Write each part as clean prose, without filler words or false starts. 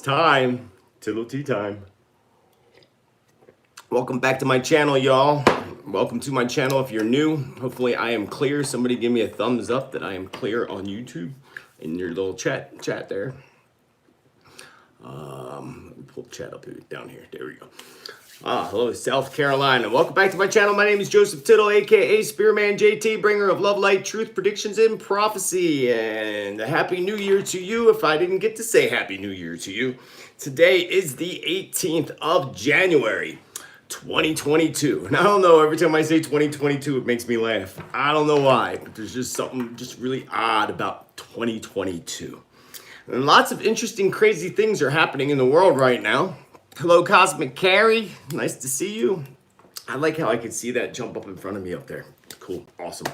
time. Tittle tea time. Welcome back to my channel, y'all. Welcome to my channel if you're new. Hopefully I am clear. Somebody give me a thumbs up that I am clear on YouTube in your little chat there. Let me pull the chat up here, down here. There we go. Hello, South Carolina. Welcome back to my channel. My name is Joseph Tittel, aka Spiritman JT, bringer of love, light, truth, predictions, and prophecy. And a Happy New Year to you if I didn't get to say Happy New Year to you. Today is the 18th of January, 2022. And I don't know, every time I say 2022, it makes me laugh. I don't know why, but there's just something just really odd about 2022. And lots of interesting, crazy things are happening in the world right now. Hello, Cosmic Carrie. Nice to see you. I like how I can see that jump up in front of me up there. Cool. Awesome.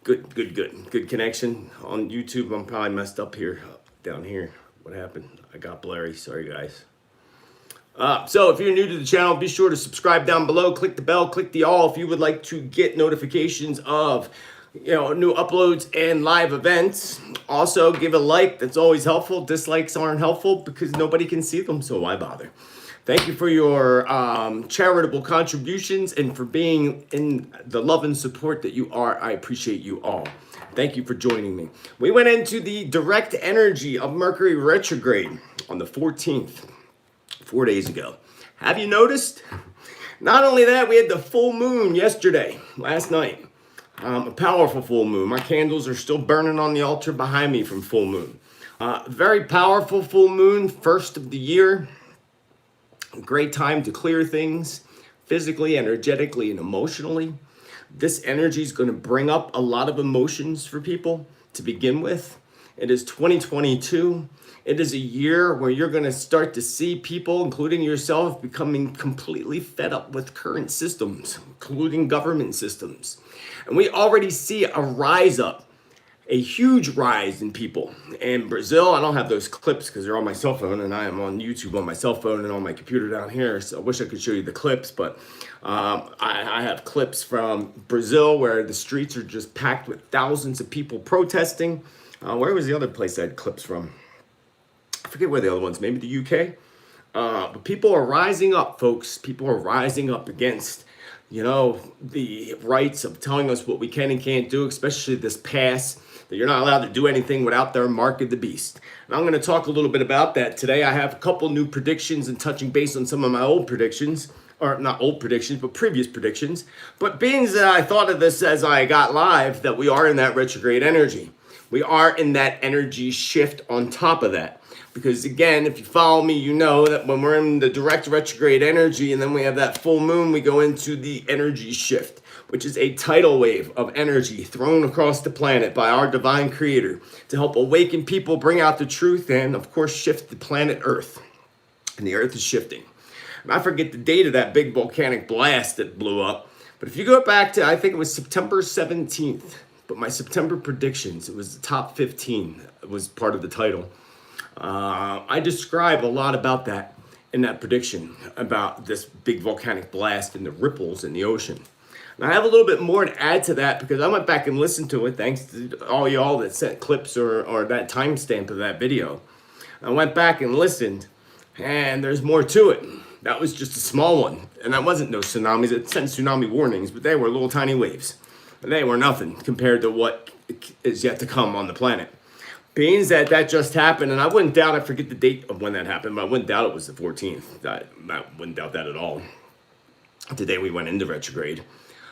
Good connection on YouTube. I'm probably messed up here, down here. What happened? I got blurry. Sorry, guys. So if you're new to the channel, be sure to subscribe down below. Click the bell. Click the all if you would like to get notifications of new uploads and live events. Also, give a like. That's always helpful. Dislikes aren't helpful because nobody can see them, so why bother? Thank you for your charitable contributions and for being in the love and support that you are. I appreciate you all. Thank you for joining me. We went into the direct energy of Mercury retrograde on the 14th, 4 days ago. Have you noticed? Not only that, we had the full moon yesterday, last night. A powerful full moon. My candles are still burning on the altar behind me from full moon. Very powerful full moon, first of the year. Great time to clear things physically, energetically, and emotionally. This energy is going to bring up a lot of emotions for people to begin with. It is 2022. It is a year where you're going to start to see people, including yourself, becoming completely fed up with current systems, including government systems. And we already see a rise up. A huge rise in people. In Brazil, I don't have those clips because they're on my cell phone, and I am on YouTube on my cell phone and on my computer down here, so I wish I could show you the clips, but I have clips from Brazil where the streets are just packed with thousands of people protesting. Where was the other place I had clips from? I forget where the other ones, maybe the UK? But people are rising up, folks. People are rising up against the rights of telling us what we can and can't do, especially this pass that you're not allowed to do anything without their mark of the beast. And I'm going to talk a little bit about that today. I have a couple new predictions and touching base on some of my old predictions, or not old predictions, but previous predictions. But being that I thought of this as I got live, that we are in that retrograde energy. We are in that energy shift on top of that. Because again, if you follow me, you know that when we're in the direct retrograde energy and then we have that full moon, we go into the energy shift, which is a tidal wave of energy thrown across the planet by our divine creator to help awaken people, bring out the truth, and of course, shift the planet Earth. And the Earth is shifting. And I forget the date of that big volcanic blast that blew up. But if you go back to, I think it was September 17th, but my September predictions, it was the top 15, it was part of the title. I describe a lot about that in that prediction about this big volcanic blast and the ripples in the ocean. And I have a little bit more to add to that because I went back and listened to it thanks to all y'all that sent clips or that timestamp of that video. I went back and listened and there's more to it. That was just a small one. And that wasn't no tsunamis. It sent tsunami warnings, but they were little tiny waves. And they were nothing compared to what is yet to come on the planet. Being that just happened, and I wouldn't doubt, I forget the date of when that happened, but I wouldn't doubt it was the 14th. I wouldn't doubt that at all. Today we went into retrograde.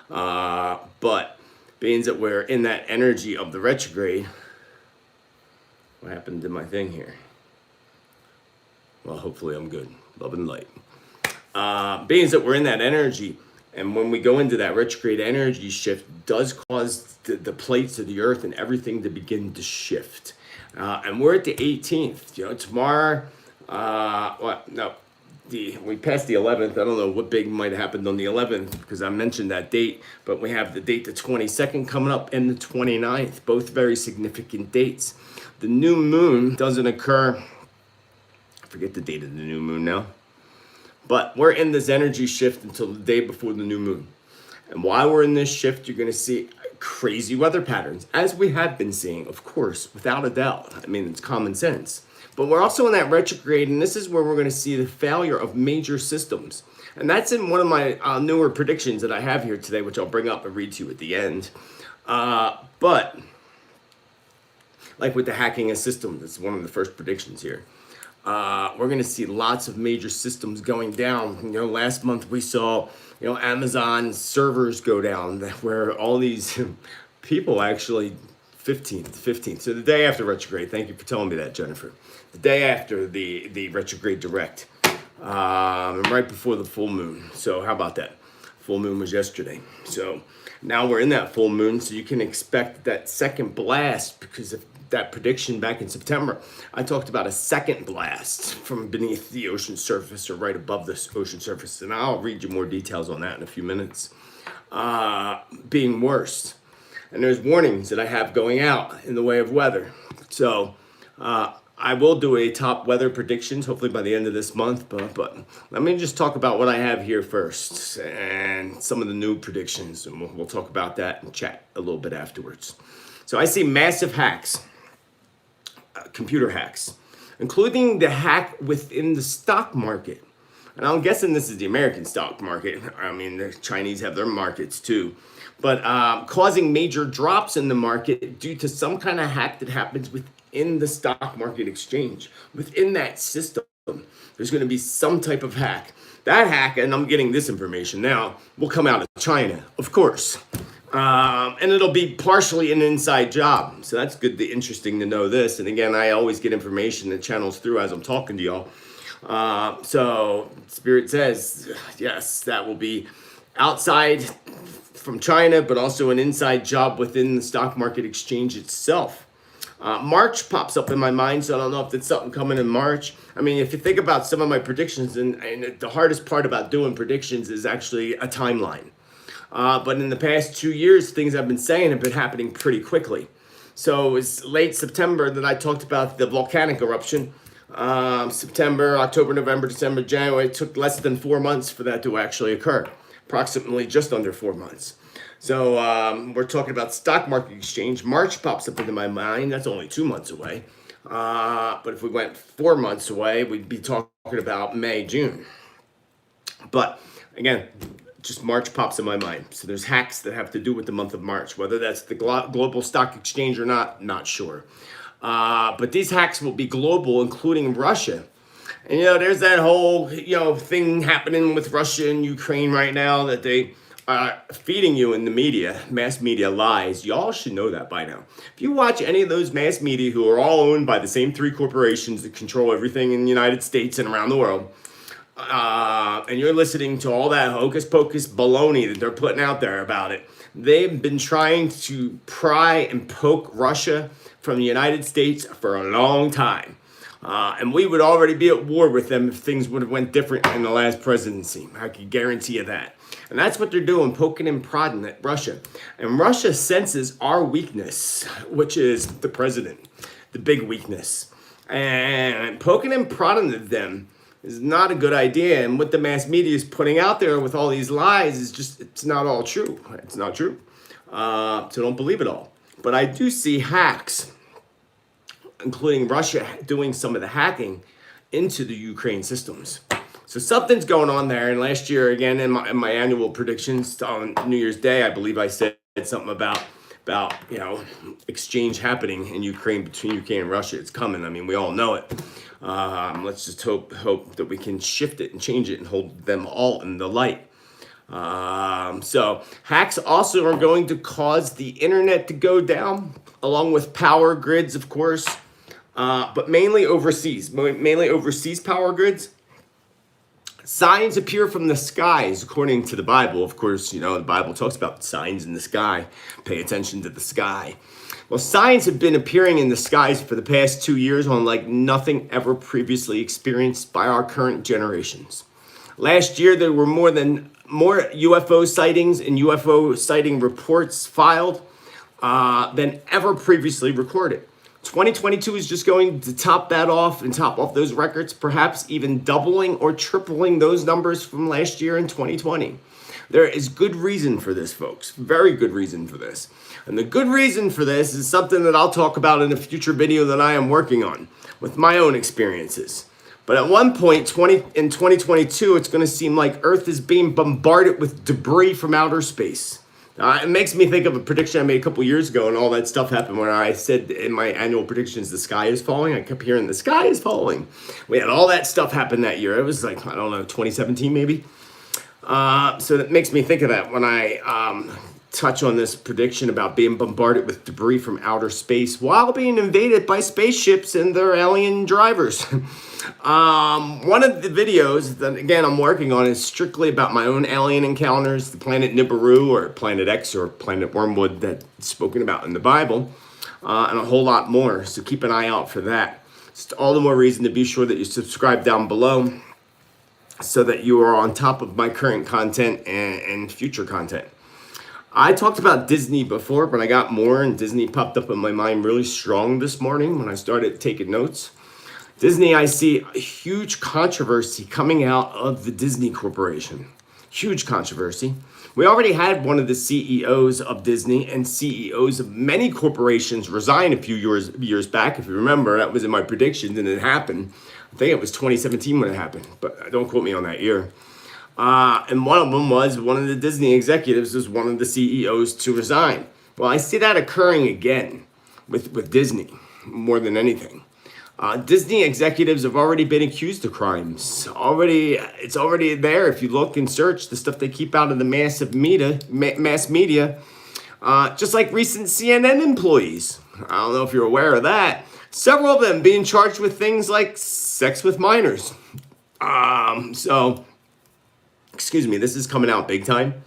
But being that we're in that energy of the retrograde, what happened to my thing here? Well, hopefully I'm good. Love and light. Being that we're in that energy, and when we go into that retrograde energy shift, does cause the plates of the earth and everything to begin to shift. And we're at the 18th. Tomorrow, we passed the 11th. I don't know what big might have happened on the 11th because I mentioned that date, but we have the date the 22nd coming up and the 29th, both very significant dates. The new moon doesn't occur, I forget the date of the new moon now, but we're in this energy shift until the day before the new moon. And while we're in this shift, you're going to see crazy weather patterns, as we have been seeing, of course, without a doubt. I mean, it's common sense. But we're also in that retrograde, and this is where we're going to see the failure of major systems. And that's in one of my newer predictions that I have here today, which I'll bring up and read to you at the end. But like with the hacking a system, that's one of the first predictions here. We're going to see lots of major systems going down. Last month we saw, Amazon servers go down, where all these people actually 15th. So the day after retrograde. Thank you for telling me that, Jennifer. The day after the retrograde direct. Right before the full moon. So how about that? Full moon was yesterday. So now we're in that full moon, so you can expect that second blast, because of that prediction back in September. I talked about a second blast from beneath the ocean surface, or right above the ocean surface. And I'll read you more details on that in a few minutes. Being worse. And there's warnings that I have going out in the way of weather. So I will do a top weather predictions hopefully by the end of this month, but let me just talk about what I have here first and some of the new predictions, and we'll talk about that and chat a little bit afterwards. So I see massive hacks, computer hacks, including the hack within the stock market. And I'm guessing this is the American stock market. I mean, the Chinese have their markets too. But causing major drops in the market due to some kind of hack that happens within the stock market exchange. Within that system, there's going to be some type of hack. That hack, and I'm getting this information now, will come out of China, of course. And it'll be partially an inside job. So that's good, interesting to know this. And again, I always get information that channels through as I'm talking to y'all. So Spirit says, yes, that will be outside from China, but also an inside job within the stock market exchange itself. March pops up in my mind, so I don't know if there's something coming in March. I mean, if you think about some of my predictions, and the hardest part about doing predictions is actually a timeline. But in the past 2 years, things I've been saying have been happening pretty quickly. So it was late September that I talked about the volcanic eruption. September, October, November, December, January. It took less than 4 months for that to actually occur. Approximately just under 4 months. So we're talking about stock market exchange. March pops up into my mind. That's only 2 months away. But if we went 4 months away, we'd be talking about May, June. But again, just March pops in my mind. So there's hacks that have to do with the month of March. Whether that's the global stock exchange or not sure. But these hacks will be global, including Russia. And, there's that whole, thing happening with Russia and Ukraine right now that they are feeding you in the media, mass media lies. Y'all should know that by now. If you watch any of those mass media who are all owned by the same three corporations that control everything in the United States and around the world, and you're listening to all that hocus pocus baloney that they're putting out there about it, they've been trying to pry and poke Russia from the United States for a long time. And we would already be at war with them if things would have went different in the last presidency. I can guarantee you that. And that's what they're doing, poking and prodding at Russia. And Russia senses our weakness, which is the president, the big weakness. And poking and prodding at them is not a good idea. And what the mass media is putting out there with all these lies is just, it's not all true. It's not true. So don't believe it all. But I do see hacks, including Russia doing some of the hacking into the Ukraine systems. So something's going on there. And last year, again, in my annual predictions on New Year's Day, I believe I said something about exchange happening in Ukraine, between Ukraine and Russia. It's coming. I mean, we all know it. Let's just hope that we can shift it and change it and hold them all in the light. So hacks also are going to cause the internet to go down, along with power grids, of course, but mainly overseas power grids. Signs appear from the skies, according to the Bible. Of course, the Bible talks about signs in the sky. Pay attention to the sky. Well, signs have been appearing in the skies for the past 2 years on like nothing ever previously experienced by our current generations. Last year, there were more UFO sightings and UFO sighting reports filed than ever previously recorded. 2022 is just going to top that off and top off those records, perhaps even doubling or tripling those numbers from last year in 2020. There is good reason for this, folks. Very good reason for this. And the good reason for this is something that I'll talk about in a future video that I am working on with my own experiences. But at one point, in 2022, it's going to seem like Earth is being bombarded with debris from outer space. It makes me think of a prediction I made a couple years ago, and all that stuff happened when I said in my annual predictions, the sky is falling. I kept hearing the sky is falling. We had all that stuff happen that year. It was like, I don't know, 2017 maybe. So that makes me think of that when I touch on this prediction about being bombarded with debris from outer space while being invaded by spaceships and their alien drivers. One of the videos that, again, I'm working on is strictly about my own alien encounters, the planet Nibiru or Planet X or Planet Wormwood that's spoken about in the Bible, and a whole lot more. So keep an eye out for that. Just all the more reason to be sure that you subscribe down below so that you are on top of my current content and future content. I talked about Disney before, but I got more, and Disney popped up in my mind really strong this morning when I started taking notes. Disney, I see a huge controversy coming out of the Disney Corporation. Huge controversy. We already had one of the CEOs of Disney and CEOs of many corporations resign a few years back. If you remember, that was in my predictions, and it happened. I think it was 2017 when it happened, but don't quote me on that year. And one of them was one of the Disney executives was one of the CEOs to resign. Well, I see that occurring again with Disney more than anything. Disney executives have already been accused of crimes. It's already there. If you look and search the stuff they keep out of the mass media, just like recent CNN employees. I don't know if you're aware of that. Several of them being charged with things like sex with minors. Excuse me, this is coming out big time.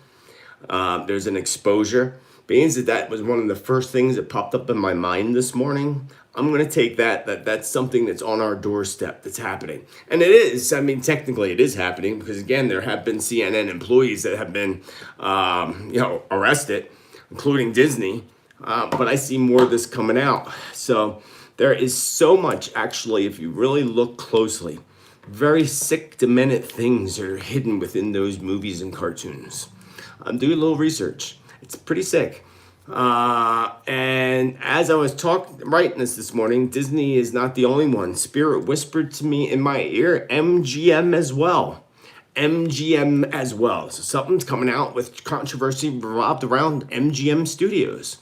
There's an exposure. Being that was one of the first things that popped up in my mind this morning, I'm going to take that's something that's on our doorstep that's happening. And it is. I mean, technically it is happening because, again, there have been CNN employees that have been, arrested, including Disney. But I see more of this coming out. So there is so much, actually, if you really look closely, very sick, demented things are hidden within those movies and cartoons. I'm doing a little research. It's pretty sick. And as I was writing this morning, Disney is not the only one. Spirit whispered to me in my ear, MGM as well. MGM as well. So something's coming out with controversy revolved around MGM Studios.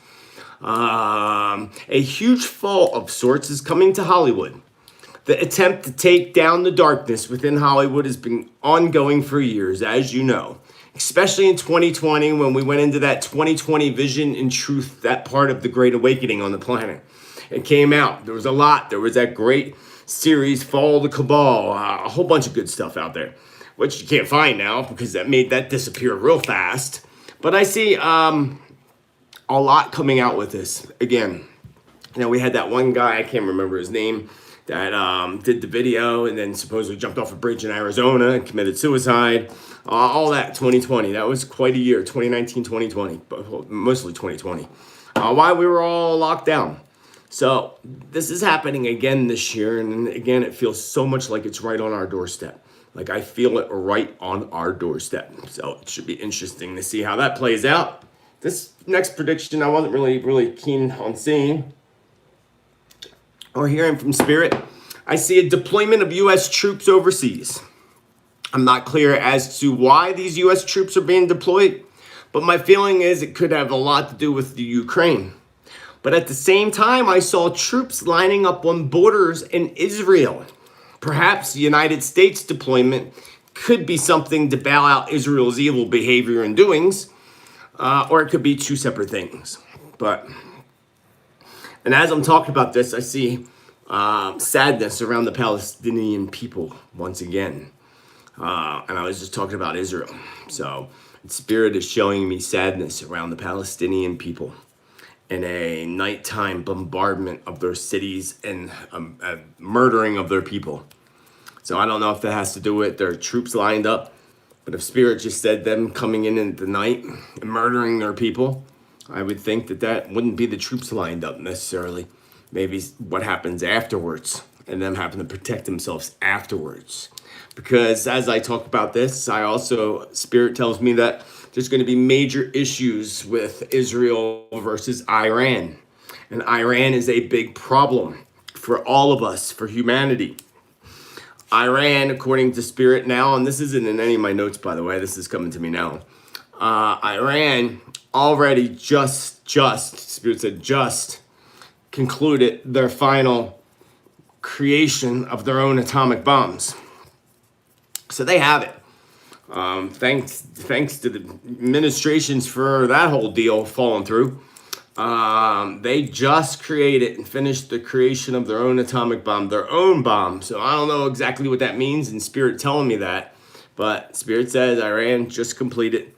A huge fall of sorts is coming to Hollywood. The attempt to take down the darkness within Hollywood has been ongoing for years, as you know, especially in 2020 when we went into that 2020 vision and truth, that part of the Great Awakening on the planet. It came out. There was a lot. There was that great series, Fall of the Cabal, a whole bunch of good stuff out there, which you can't find now because that made that disappear real fast. But I see a lot coming out with this. Again, we had that one guy, I can't remember his name, that did the video and then supposedly jumped off a bridge in Arizona and committed suicide. All that 2020. That was quite a year, 2019, 2020, but mostly 2020. While we were all locked down. So this is happening again this year. And again, it feels so much like it's right on our doorstep. Like I feel it right on our doorstep. So it should be interesting to see how that plays out. This next prediction I wasn't really keen on seeing or hearing from Spirit. I see a deployment of U.S. troops overseas. I'm not clear as to why these U.S. troops are being deployed, but my feeling is it could have a lot to do with the Ukraine. But at the same time, I saw troops lining up on borders in Israel. Perhaps the United States deployment could be something to bail out Israel's evil behavior and doings, or it could be two separate things. And as I'm talking about this, I see sadness around the Palestinian people once again. And I was just talking about Israel. So Spirit is showing me sadness around the Palestinian people in a nighttime bombardment of their cities and murdering of their people. So I don't know if that has to do with their troops lined up, but if Spirit just said them coming in the night and murdering their people, I would think that wouldn't be the troops lined up necessarily. Maybe what happens afterwards and them having to protect themselves afterwards. Because as I talk about this, Spirit tells me that there's going to be major issues with Israel versus Iran. And Iran is a big problem for all of us, for humanity. Iran, according to Spirit now, and this isn't in any of my notes, by the way, this is coming to me now. Iran already Spirit said just, concluded their final creation of their own atomic bombs. So they have it. Thanks to the administrations for that whole deal falling through. They just created and finished the creation of their own atomic bomb, their own bomb. So I don't know exactly what that means, and Spirit telling me that, but Spirit says Iran just completed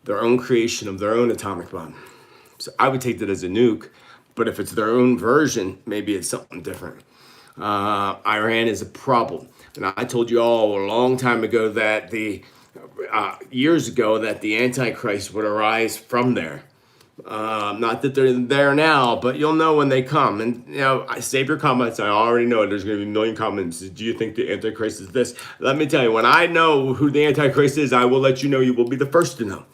their own creation of their own atomic bomb. So I would take that as a nuke, but if it's their own version, maybe it's something different. Iran is a problem. And I told you all a long time ago that years ago that the Antichrist would arise from there. Not that they're there now, but you'll know when they come. And, I save your comments. I already know there's going to be a million comments. Do you think the Antichrist is this? Let me tell you, when I know who the Antichrist is, I will let you know. You will be the first to know.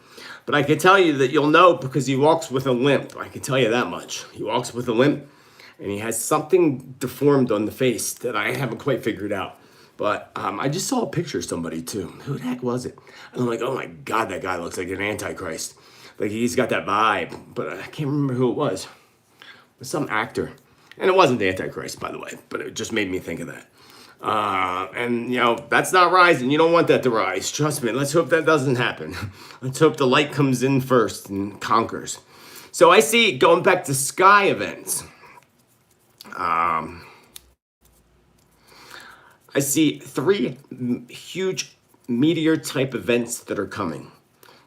But I can tell you that you'll know because he walks with a limp. I can tell you that much. He walks with a limp, and he has something deformed on the face that I haven't quite figured out. But I just saw a picture of somebody too. Who the heck was it? And I'm like, oh my God, that guy looks like an Antichrist. Like he's got that vibe. But I can't remember who it was. It was some actor. And it wasn't the Antichrist, by the way. But it just made me think of that. And that's not rising. You don't want that to rise. Trust me. Let's hope that doesn't happen. Let's hope the light comes in first and conquers. So I see, going back to sky events. I see 3 huge meteor type events that are coming.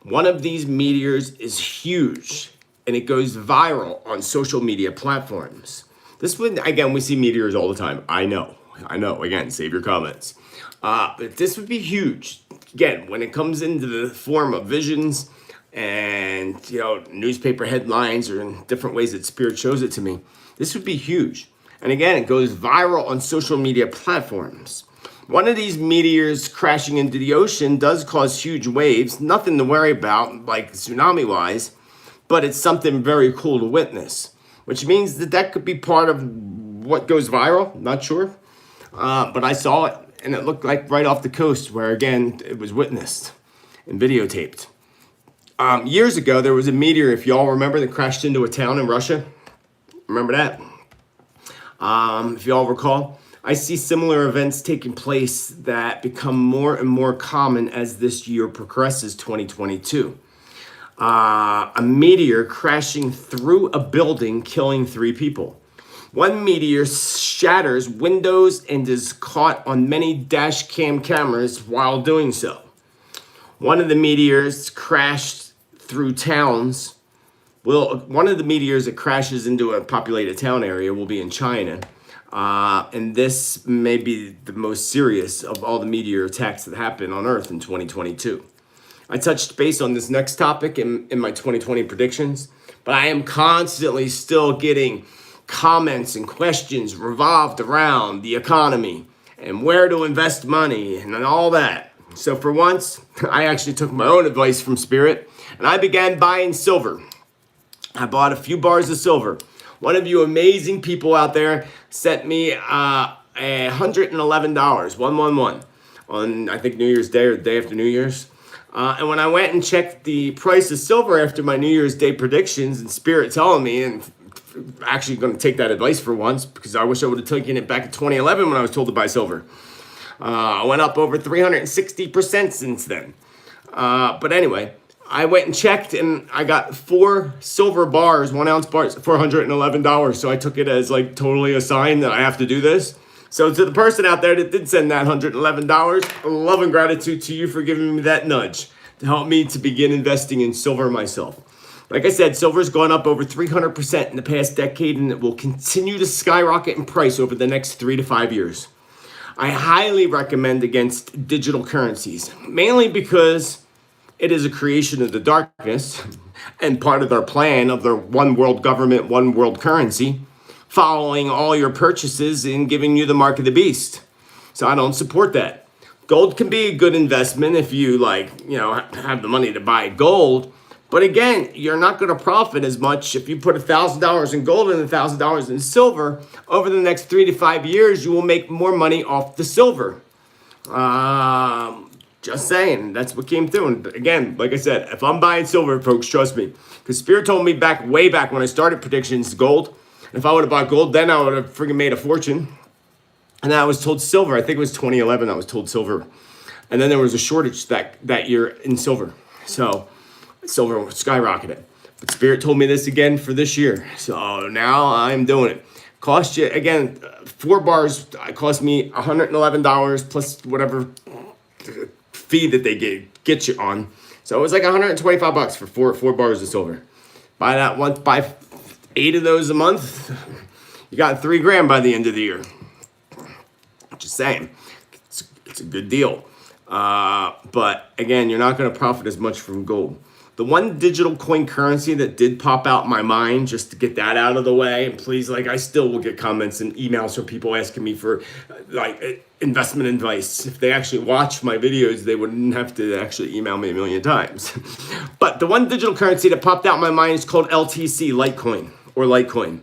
One of these meteors is huge and it goes viral on social media platforms. This one, again, we see meteors all the time. I know. Again, save your comments. But this would be huge. Again, when it comes into the form of visions and, newspaper headlines or in different ways that Spirit shows it to me, this would be huge. And again, it goes viral on social media platforms. One of these meteors crashing into the ocean does cause huge waves. Nothing to worry about, like tsunami-wise, but it's something very cool to witness, which means that could be part of what goes viral. Not sure. But I saw it, and it looked like right off the coast where, again, it was witnessed and videotaped. Years ago, there was a meteor, if y'all remember, that crashed into a town in Russia. Remember that? If y'all recall, I see similar events taking place that become more and more common as this year progresses, 2022. A meteor crashing through a building, killing 3 people. One meteor shatters windows and is caught on many dash cam cameras while doing so. One of the meteors crashed through towns. Well, one of the meteors that crashes into a populated town area will be in China. And this may be the most serious of all the meteor attacks that happen on Earth in 2022. I touched base on this next topic in my 2020 predictions, but I am constantly still getting comments and questions revolved around the economy and where to invest money and all that. So for once, I actually took my own advice from Spirit and I began buying silver. I bought a few bars of silver. One of you amazing people out there sent me $111, 111, on I think New Year's Day or the day after New Year's. And when I went and checked the price of silver after my New Year's Day predictions and Spirit telling me, and actually going to take that advice for once because I wish I would have taken it back in 2011 when I was told to buy silver. I went up over 360% since then. But anyway, I went and checked and I got 4 silver bars, 1 ounce bars, for $111. So I took it as like totally a sign that I have to do this. So to the person out there that did send that $111, love and gratitude to you for giving me that nudge to help me to begin investing in silver myself. Like I said, silver's gone up over 300% in the past decade, and it will continue to skyrocket in price over the next 3 to 5 years. I highly recommend against digital currencies, mainly because it is a creation of the darkness and part of their plan of their one world government, one world currency, following all your purchases and giving you the mark of the beast. So I don't support that. Gold can be a good investment if you have the money to buy gold. But again, you're not going to profit as much if you put $1,000 in gold and $1,000 in silver. Over the next 3 to 5 years, you will make more money off the silver. Just saying, that's what came through. And again, like I said, if I'm buying silver, folks, trust me, because Spirit told me way back when I started predictions gold. If I would have bought gold, then I would have freaking made a fortune. And then I was told silver. I think it was 2011. I was told silver, and then there was a shortage that year in silver. So silver skyrocketed. But Spirit told me this again for this year. So now I'm doing it. Cost you, again, 4 bars cost me $111 plus whatever fee that they get you on. So it was like $125 for four bars of silver. Buy that once, buy 8 of those a month. You got $3,000 by the end of the year. Just saying, it's a good deal. But again, you're not going to profit as much from gold. The one digital coin currency that did pop out in my mind, just to get that out of the way, and please, I still will get comments and emails from people asking me for investment advice. If they actually watch my videos, they wouldn't have to actually email me a million times. But the one digital currency that popped out in my mind is called LTC, Litecoin, or Litecoin.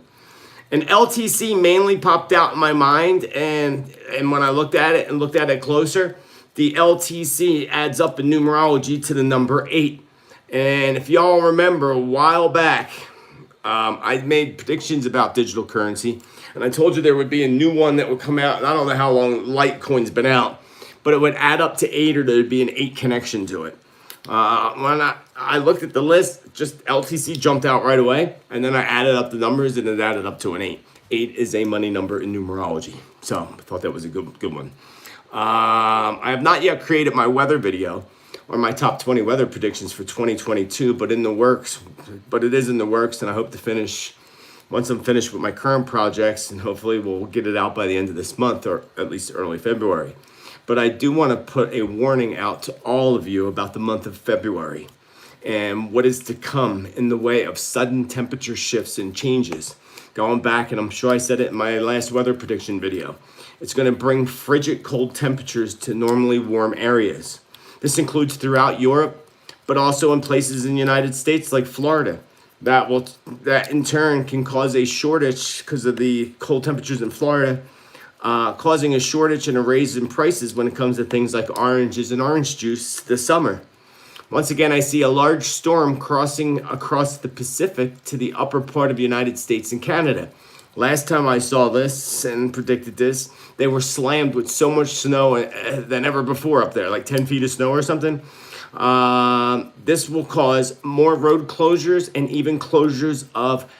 And LTC mainly popped out in my mind, and when I looked at it closer, the LTC adds up in numerology to the number 8. And if y'all remember a while back, I made predictions about digital currency, and I told you there would be a new one that would come out. And I don't know how long Litecoin's been out, but it would add up to 8, or there'd be an 8 connection to it. When I looked at the list, just LTC jumped out right away, and then I added up the numbers, and it added up to an 8. 8 is a money number in numerology, so I thought that was a good one. I have not yet created my weather video or my top 20 weather predictions for 2022, but it is in the works, and I hope to finish once I'm finished with my current projects, and hopefully we'll get it out by the end of this month, or at least early February. But I do want to put a warning out to all of you about the month of February and what is to come in the way of sudden temperature shifts and changes. Going back, and I'm sure I said it in my last weather prediction video, it's going to bring frigid cold temperatures to normally warm areas. This includes throughout Europe, but also in places in the United States like Florida. That in turn can cause a shortage because of the cold temperatures in Florida, causing a shortage and a raise in prices when it comes to things like oranges and orange juice this summer. Once again, I see a large storm crossing across the Pacific to the upper part of the United States and Canada. Last time I saw this and predicted this, they were slammed with so much snow than ever before up there, like 10 feet of snow or something. This will cause more road closures and even closures of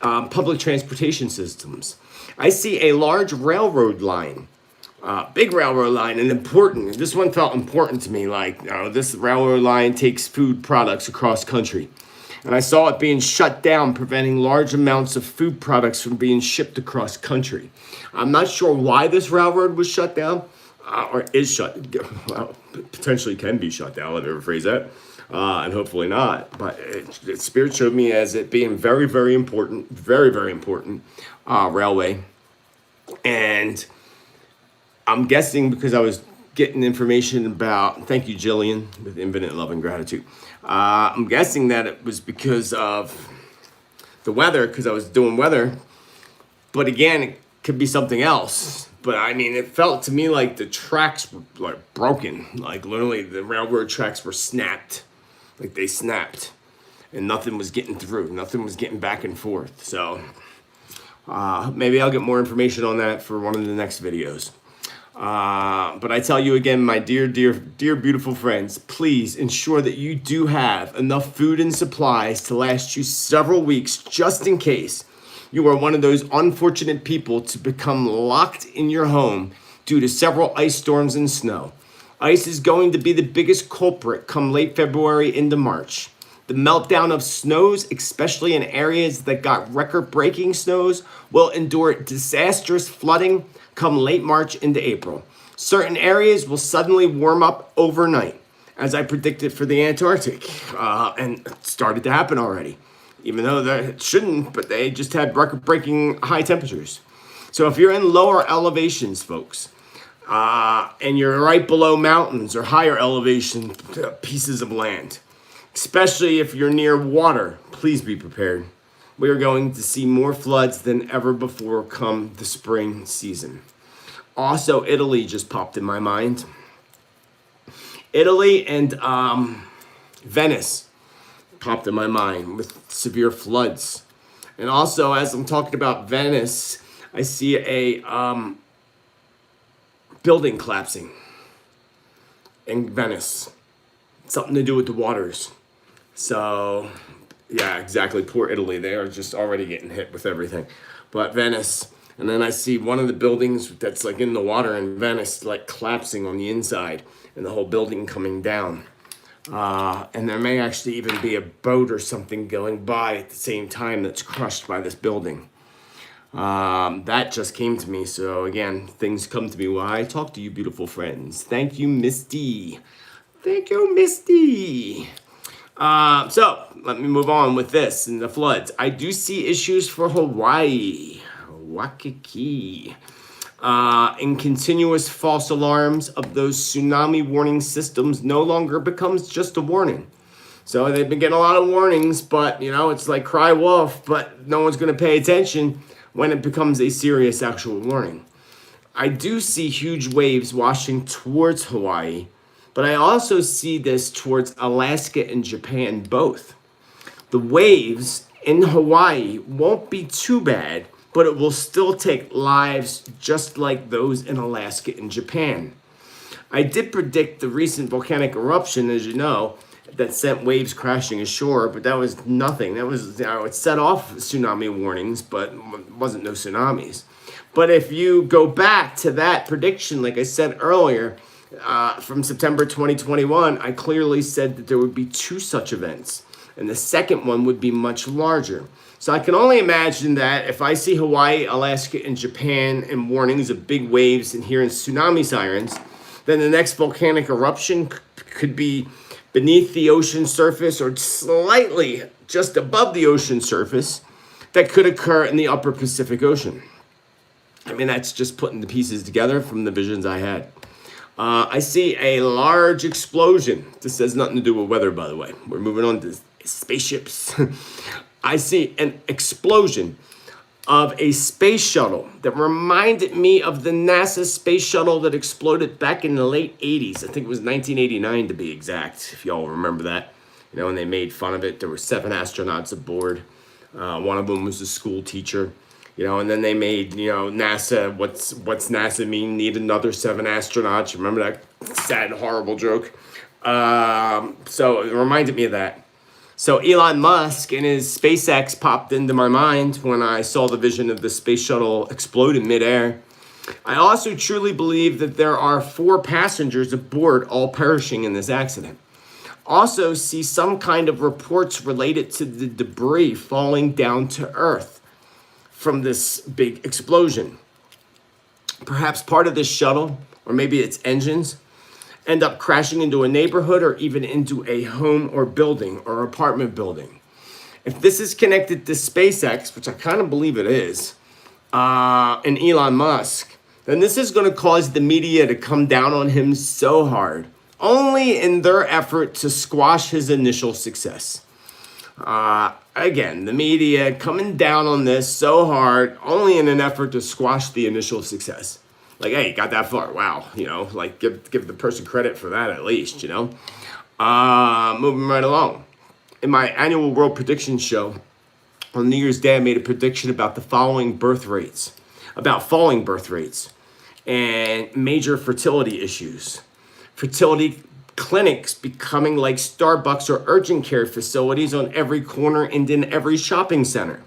public transportation systems. I see a large railroad line, big railroad line, and important. This one felt important to me, this railroad line takes food products across country. And I saw it being shut down, preventing large amounts of food products from being shipped across country. I'm not sure why this railroad was shut down, or is shut, well, potentially can be shut down, let me rephrase that, and hopefully not. But Spirit showed me as it being very, very important, railway. And I'm guessing because I was getting information about, thank you, Jillian, with infinite love and gratitude. I'm guessing that it was because of the weather, because I was doing weather. But again, it could be something else. But I mean, it felt to me like the tracks were broken. Literally, the railroad tracks were snapped. They snapped. And nothing was getting through. Nothing was getting back and forth. So maybe I'll get more information on that for one of the next videos. But I tell you again, my dear, beautiful friends, please ensure that you do have enough food and supplies to last you several weeks, just in case you are one of those unfortunate people to become locked in your home due to several ice storms and snow. Ice is going to be the biggest culprit come late February into March. The meltdown of snows, especially in areas that got record-breaking snows, will endure disastrous flooding come late March into April. Certain areas will suddenly warm up overnight, as I predicted for the Antarctic, and it started to happen already. Even though it shouldn't, but they just had record-breaking high temperatures. So if you're in lower elevations, folks, and you're right below mountains or higher elevation pieces of land, especially if you're near water, please be prepared. We are going to see more floods than ever before come the spring season. Also, Italy just popped in my mind. Italy and Venice popped in my mind with severe floods. And also, as I'm talking about Venice, I see a building collapsing in Venice. Something to do with the waters. So, yeah, exactly. Poor Italy. They are just already getting hit with everything. But Venice. And then I see one of the buildings that's like in the water in Venice, like collapsing on the inside and the whole building coming down. And there may actually even be a boat or something going by at the same time that's crushed by this building. That just came to me. So again, things come to me while I talk to you, beautiful friends. Thank you, Misty. Thank you, Misty. So let me move on with this and the floods. I do see issues for Hawaii. Waikiki. And continuous false alarms of those tsunami warning systems no longer becomes just a warning. So they've been getting a lot of warnings, but it's like cry wolf, but no one's going to pay attention when it becomes a serious actual warning. I do see huge waves washing towards Hawaii, but I also see this towards Alaska and Japan both. The waves in Hawaii won't be too bad, but it will still take lives just like those in Alaska and Japan. I did predict the recent volcanic eruption, as you know, that sent waves crashing ashore, but that was nothing. That was, it set off tsunami warnings, but wasn't no tsunamis. But if you go back to that prediction, like I said earlier, from September 2021, I clearly said that there would be 2 such events, and the second one would be much larger. So I can only imagine that if I see Hawaii, Alaska, and Japan and warnings of big waves and hearing tsunami sirens, then the next volcanic eruption could be beneath the ocean surface or slightly just above the ocean surface that could occur in the upper Pacific Ocean. I mean, that's just putting the pieces together from the visions I had. I see a large explosion. This has nothing to do with weather, by the way. We're moving on to spaceships. I see an explosion of a space shuttle that reminded me of the NASA space shuttle that exploded back in the late 80s. I think it was 1989 to be exact, if y'all remember that. And they made fun of it. There were 7 astronauts aboard. One of them was a school teacher. And then they made, NASA, what's NASA mean? Need another 7 astronauts. You remember that sad, horrible joke? So it reminded me of that. So Elon Musk and his SpaceX popped into my mind when I saw the vision of the space shuttle explode in midair. I also truly believe that there are 4 passengers aboard all perishing in this accident. Also see some kind of reports related to the debris falling down to Earth from this big explosion. Perhaps part of this shuttle, or maybe its engines, end up crashing into a neighborhood or even into a home or building or apartment building. If this is connected to SpaceX, which I kind of believe it is, and Elon Musk, then this is going to cause the media to come down on him so hard, only in their effort to squash his initial success. Again, the media coming down on this so hard, only in an effort to squash the initial success. Like, hey, got that far. Wow. Like give the person credit for that at least, Moving right along. In my annual World Prediction Show, on New Year's Day, I made a prediction about falling birth rates and major fertility issues. Fertility clinics becoming like Starbucks or urgent care facilities on every corner and in every shopping center.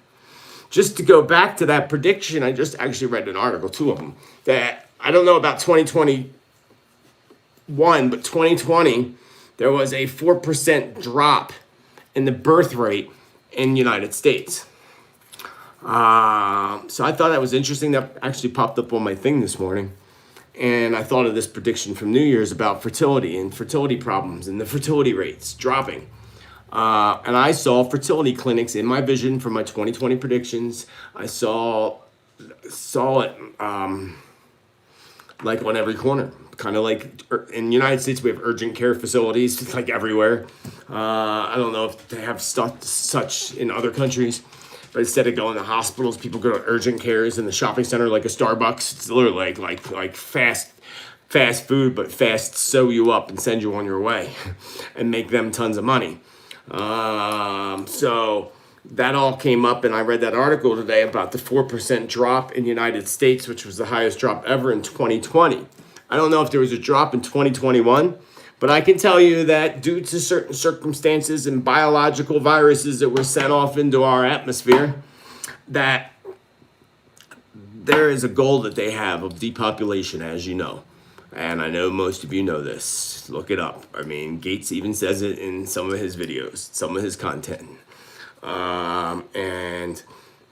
Just to go back to that prediction, I just actually read an article, 2 of them, that I don't know about 2021, but 2020, there was a 4% drop in the birth rate in the United States. So I thought that was interesting. That actually popped up on my thing this morning. And I thought of this prediction from New Year's about fertility and fertility problems and the fertility rates dropping. And I saw fertility clinics in my vision for my 2020 predictions. I saw it like on every corner. Kind of like in the United States, we have urgent care facilities like everywhere. I don't know if they have such in other countries, but instead of going to hospitals, people go to urgent cares in the shopping center, like a Starbucks. It's literally like fast food, but fast sew you up and send you on your way and make them tons of money. So that all came up, and I read that article today about the 4% drop in the United States, which was the highest drop ever in 2020. I don't know if there was a drop in 2021, but I can tell you that due to certain circumstances and biological viruses that were sent off into our atmosphere, that there is a goal that they have of depopulation, as you know. And I know most of you know this. Look it up. I mean, Gates even says it in some of his videos, some of his content. And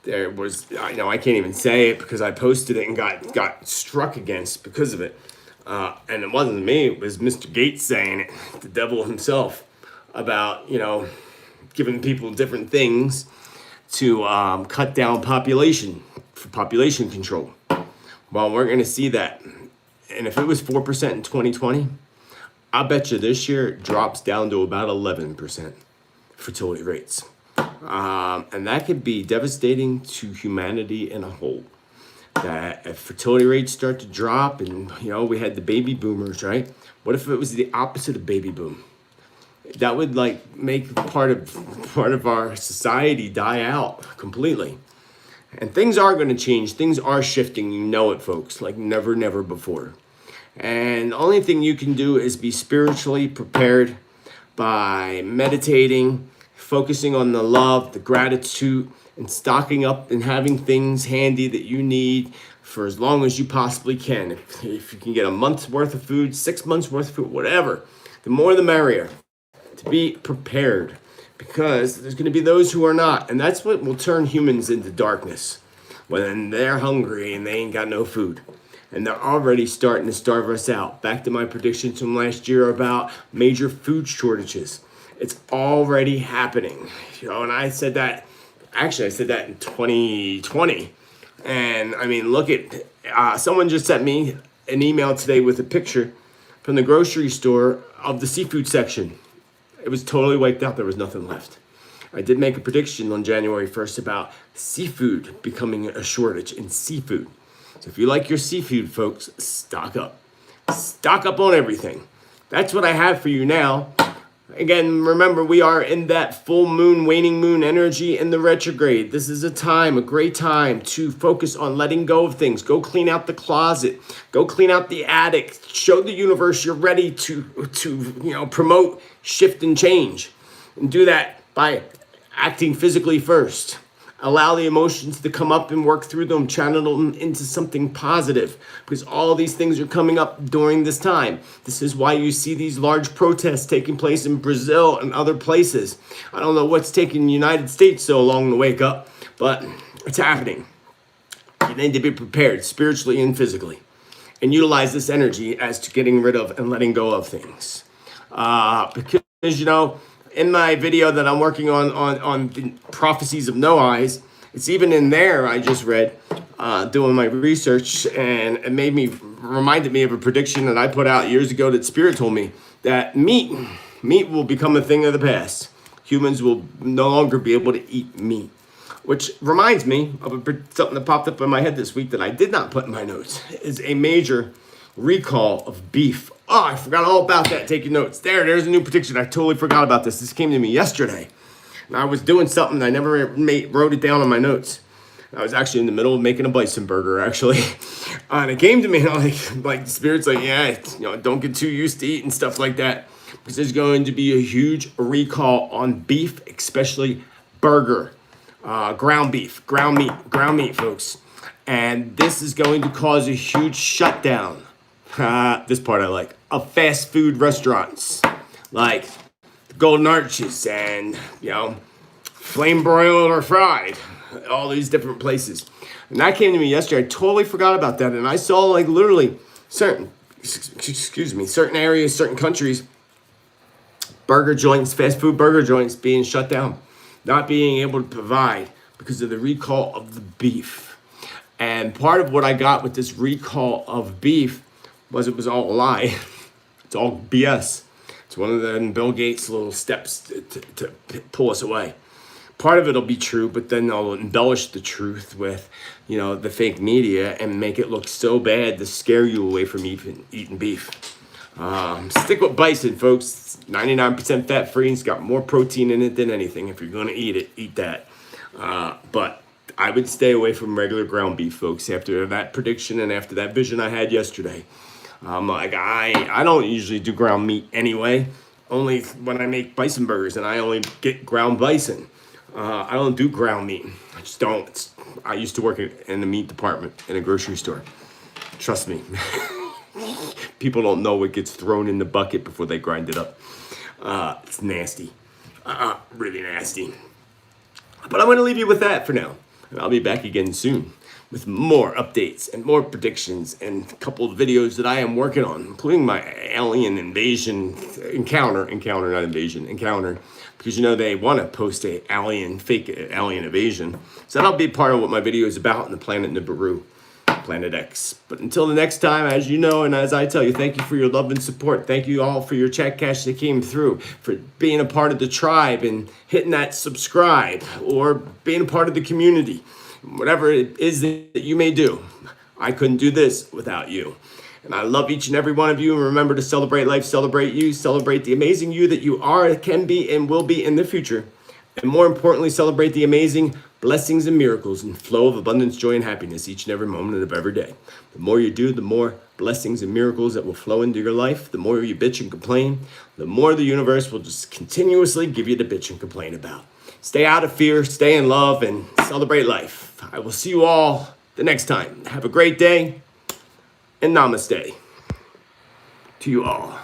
there was, I can't even say it because I posted it and got struck against because of it. And it wasn't me, it was Mr. Gates saying it, the devil himself, about, giving people different things to cut down population, for population control. Well, we're going to see that. And if it was 4% in 2020, I bet you this year it drops down to about 11% fertility rates. And that could be devastating to humanity in a whole. That if fertility rates start to drop and, we had the baby boomers, right? What if it was the opposite of baby boom? That would make part of our society die out completely. And things are going to change. Things are shifting. You know it, folks, like never before. And the only thing you can do is be spiritually prepared by meditating, focusing on the love, the gratitude, and stocking up and having things handy that you need for as long as you possibly can. If you can get a month's worth of food, 6 months worth of food, whatever, the more the merrier. To be prepared, because there's going to be those who are not, and that's what will turn humans into darkness when they're hungry and they ain't got no food, and they're already starting to starve us out. Back to my predictions from last year about major food shortages. It's already happening, and I said that in 2020, and I mean, look at someone just sent me an email today with a picture from the grocery store of the seafood section. It was totally wiped out. There was nothing left. I did make a prediction on January 1st about seafood becoming a shortage in seafood. So if you like your seafood, folks, stock up. Stock up on everything. That's what I have for you now. Again, remember, we are in that full moon, waning moon energy in the retrograde. This is a great time to focus on letting go of things. Go clean out the closet. Go clean out the attic. Show the universe you're ready to promote shift and change. And do that by acting physically first. Allow the emotions to come up and work through them, channel them into something positive, because all these things are coming up during this time. This is why you see these large protests taking place in Brazil and other places. I don't know what's taking the United States so long to wake up, but it's happening. You need to be prepared spiritually and physically, and utilize this energy as to getting rid of and letting go of things. Because, in my video that I'm working on the prophecies of no eyes, it's even in there I just read, doing my research, and it reminded me of a prediction that I put out years ago that Spirit told me, that meat will become a thing of the past. Humans will no longer be able to eat meat. Which reminds me of something that popped up in my head this week that I did not put in my notes. Is a major recall of beef. Oh, I forgot all about that. Taking notes. There's a new prediction. I totally forgot about this. This came to me yesterday. And I was doing something. I never wrote it down on my notes. I was actually in the middle of making a bison burger, actually. And it came to me, like the Spirit's like, yeah, don't get too used to eating stuff like that. Because there's going to be a huge recall on beef, especially burger. Ground beef, ground meat, folks. And this is going to cause a huge shutdown. This part I like. Of fast food restaurants like Golden Arches and, flame broiled or fried. All these different places. And that came to me yesterday. I totally forgot about that. And I saw literally certain areas, certain countries, burger joints, fast food burger joints being shut down. Not being able to provide because of the recall of the beef. And part of what I got with this recall of beef it was all a lie. It's all BS. It's one of the Bill Gates' little steps to pull us away. Part of it will be true, but then they'll embellish the truth with, the fake media and make it look so bad to scare you away from eating beef. Stick with bison, folks. It's 99% fat free. It's got more protein in it than anything. If you're going to eat it, eat that. But I would stay away from regular ground beef, folks, after that prediction and after that vision I had yesterday. I don't usually do ground meat anyway, only when I make bison burgers, and I only get ground bison. I don't do ground meat. I just don't. I used to work in the meat department in a grocery store. Trust me. People don't know what gets thrown in the bucket before they grind it up. It's nasty. Really nasty. But I'm going to leave you with that for now. And I'll be back again soon with more updates and more predictions and a couple of videos that I am working on, including my alien invasion encounter, not invasion, encounter, because they want to post fake alien invasion. So that'll be part of what my video is about in the planet Nibiru, Planet X. But until the next time, as you know, and as I tell you, thank you for your love and support. Thank you all for your chat cash that came through, for being a part of the tribe and hitting that subscribe, or being a part of the community. Whatever it is that you may do, I couldn't do this without you. And I love each and every one of you. And remember to celebrate life, celebrate you, celebrate the amazing you that you are, can be, and will be in the future. And more importantly, celebrate the amazing blessings and miracles and flow of abundance, joy, and happiness each and every moment of every day. The more you do, the more blessings and miracles that will flow into your life. The more you bitch and complain, the more the universe will just continuously give you to bitch and complain about. Stay out of fear, stay in love, and celebrate life. I will see you all the next time. Have a great day, and namaste to you all.